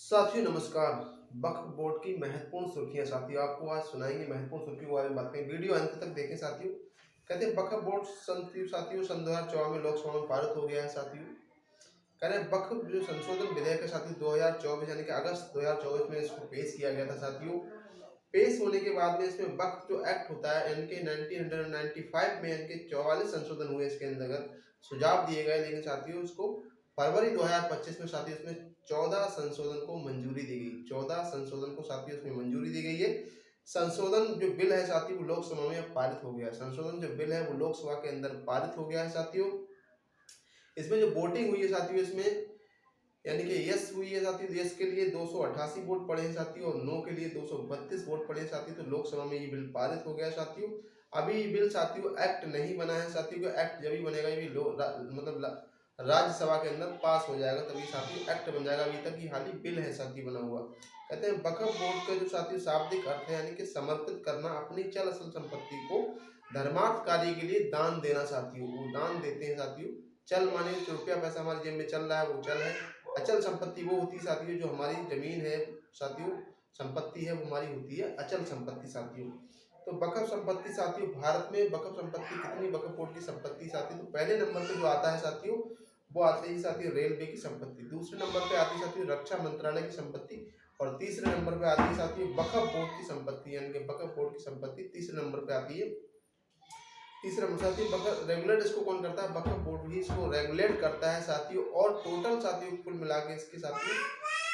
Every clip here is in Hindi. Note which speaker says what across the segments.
Speaker 1: साथियों नमस्कार। वक्फ बोर्ड की महत्वपूर्ण सुर्खियां साथियों आपको आज सुनाएंगे। महत्वपूर्ण सुर्खियों के बारे में बात करेंगे, वीडियो अंत तक देखें साथियों। कहते हैं वक्फ बोर्ड साथियों सन 2014 में लोकसभा में पारित हो गया है साथियों। कह रहे हैं वक्फ जो संशोधन विधेयक है साथियों 2024 यानी कि अगस्त 2024 में इसको पेश किया गया था साथियों। पेश होने के बाद में इसमें वक्फ जो एक्ट होता है यानी कि 1995 में यानी कि 44 संशोधन हुए इसके अंतर्गत, सुझाव दिए गए, लेकिन साथियों उसको फरवरी 2025 में साथियों इसमें 14 संशोधन को मंजूरी दी गई। 14 संशोधन को साथियों इसमें मंजूरी दी गई है। संशोधन जो बिल है साथियों वो लोकसभा में पारित हो गया है। संशोधन जो बिल है वो लोकसभा के अंदर पारित हो गया है साथियों। इसमें जो वोटिंग हुई है साथियों, इसमें यानी कि यस हुई है साथियों, यस के लिए 288 वोट पड़े हैं साथियों और नो के लिए 232 वोट पड़े हैं साथियों। तो लोकसभा में ये बिल पारित हो गया साथियों। अभी ये बिल साथियों एक्ट नहीं बना है साथियों, का एक्ट जब ही बनेगा ये राज्यसभा के अंदर पास हो जाएगा तभी साथियों एक्ट बन जाएगा। अभी तक ये हाल ही बिल है साथियों बना हुआ। कहते हैं वक्फ बोर्ड का जो साथियों शाब्दिक अर्थ है यानी कि समर्पित करना, अपनी चल अचल संपत्ति को धर्मार्थ कार्य के लिए दान देना साथियों। वो दान देते हैं साथियों। चल माने जो रुपया पैसा हमारे जेब में चल रहा है वो चल है। अचल संपत्ति वो होती है साथियों जो हमारी जमीन है साथियों, संपत्ति है वो हमारी होती है अचल संपत्ति साथियों। तो वक्फ संपत्ति साथियों, भारत में वक्फ संपत्ति कितनी, वक्फ बोर्ड की संपत्ति साथियों, तो पहले नंबर पे जो आता है साथियों वो आते ही साथियों रेलवे की संपत्ति, दूसरे नंबर पे आती है साथियों रक्षा मंत्रालय की संपत्ति और तीसरे नंबर पे आती है साथियों वक्फ बोर्ड की संपत्ति यानी कि वक्फ बोर्ड की संपत्ति तीसरे नंबर पे आती है। तीसरा साथियों वक्फ रेगुलेट इसको कौन करता है, वक्फ बोर्ड ही इसको रेगुलेट करता है साथियों। और टोटल साथियों कुल मिला के इसके साथियों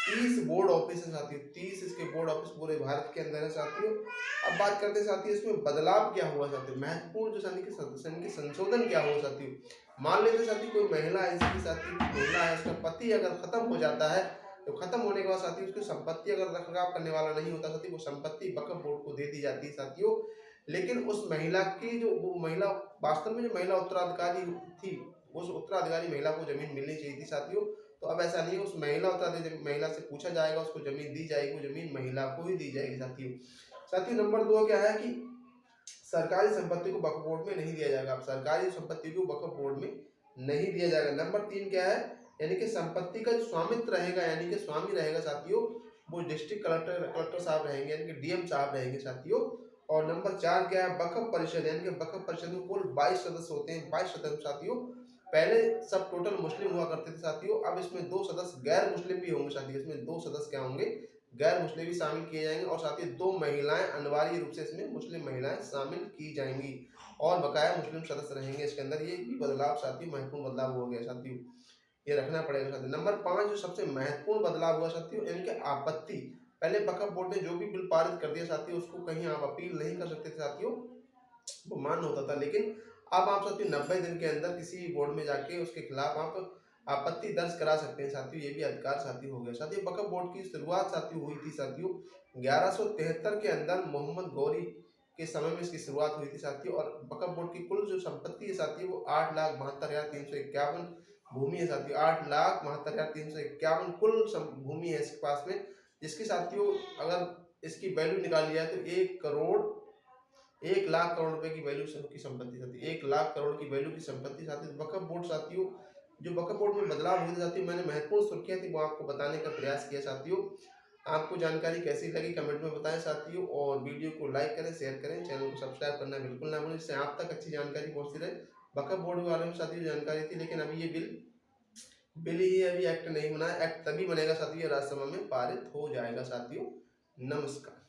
Speaker 1: 30 बोर्ड ऑफिस है साथियों, 30 इसके बोर्ड ऑफिस पूरे भारत के अंदर है साथियों। अब बात करते हैं साथियों इसमें बदलाव क्या हुआ साथियों, महत्वपूर्ण जो सैनिक संशोधन क्या हुआ साथियों। मान लेते साथियों कोई महिला है, इसकी साथियों महिला है, उसका पति अगर खत्म हो जाता है तो खत्म होने के बाद साथियों उसकी संपत्ति अगर रखरखाव करने वाला नहीं होता साथियों, वो संपत्ति वक्फ बोर्ड को दे दी जाती है साथियों। लेकिन उस महिला की जो वो महिला वास्तव में जो महिला उत्तराधिकारी थी, उस उत्तराधिकारी महिला को जमीन मिलनी चाहिए थी साथियों। तो अब ऐसा नहीं है, उस महिला से पूछा जाएगा, उसको जमीन दी जाएगी, वो जमीन महिला को ही दी जाएगी साथियों। साथियों नंबर 2 क्या है कि सरकारी संपत्ति को वक्फ बोर्ड में नहीं दिया जाएगा। अब सरकारी संपत्ति को वक्फ बोर्ड में नहीं दिया जाएगा। नंबर 3 क्या है, यानी कि संपत्ति का जो स्वामित्व रहेगा यानी कि स्वामी रहेगा साथियों, वो डिस्ट्रिक्ट कलेक्टर साहब रहेंगे यानी कि डीएम साहब रहेंगे साथियों। और नंबर 4 क्या है, वक्फ परिषद यानी कि वक्फ परिषद में कुल 22 सदस्य होते हैं, 22 सदस्य साथियों। पहले सब टोटल मुस्लिम हुआ करते थे साथियों, अब इसमें 2 सदस्य गैर मुस्लिम भी होंगे साथियों। इसमें 2 सदस्य क्या होंगे, गैर मुस्लिम भी शामिल किए जाएंगे और साथ ही 2 महिलाएं अनिवार्य रूप से इसमें मुस्लिम महिलाएं शामिल की जाएंगी और बकाया मुस्लिम सदस्य रहेंगे इसके अंदर। ये भी बदलाव साथियों, महत्वपूर्ण बदलाव हो गया साथियों, ये रखना पड़ेगा साथियों। नंबर 5 जो सबसे महत्वपूर्ण बदलाव हुआ साथियों, यानी कि आपत्ति। पहले वक्फ बोर्ड ने जो भी बिल पारित कर दिया साथियों उसको कहीं आप अपील नहीं कर सकते थे साथियों, वो मान्य होता था। लेकिन अब आप साथियों 90 दिन के अंदर किसी बोर्ड में जाके उसके खिलाफ आप आपत्ति दर्ज करा सकते हैं साथियों, ये भी अधिकार साथियों हो गया साथियों। वक्फ बोर्ड की शुरुआत साथियों हुई थी साथियों 1173 के अंदर, मोहम्मद गौरी के समय में इसकी शुरुआत हुई थी साथियों। और वक्फ बोर्ड की कुल जो संपत्ति है साथियों वो 8,72,351 भूमि है साथियों, 8,72,351 कुल भूमि है इसके पास में, जिसकी साथियों अगर इसकी वैल्यू निकाल लिया तो 1 लाख करोड़ रुपए की वैल्यू की संपत्ति साथियों, 1 लाख करोड़ की वैल्यू की संपत्ति साथियों। वक्फ बोर्ड साथियों, जो वक्फ बोर्ड में बदलाव हुए थे साथियों, मैंने महत्वपूर्ण सुर्खियां थी वो आपको बताने का प्रयास किया साथियों। आपको जानकारी कैसी लगी कमेंट में बताएं साथियों, और वीडियो को लाइक करें, शेयर करें, चैनल को सब्सक्राइब करना बिल्कुल ना भूलें, जिससे आप तक अच्छी जानकारी पहुंचती रहे। वक्फ बोर्ड के बारे में साथियों जानकारी थी, लेकिन अभी ये बिल ही अभी एक्ट नहीं बना है। एक्ट तभी बनेगा साथियों राज्यसभा में पारित हो जाएगा साथियों। नमस्कार।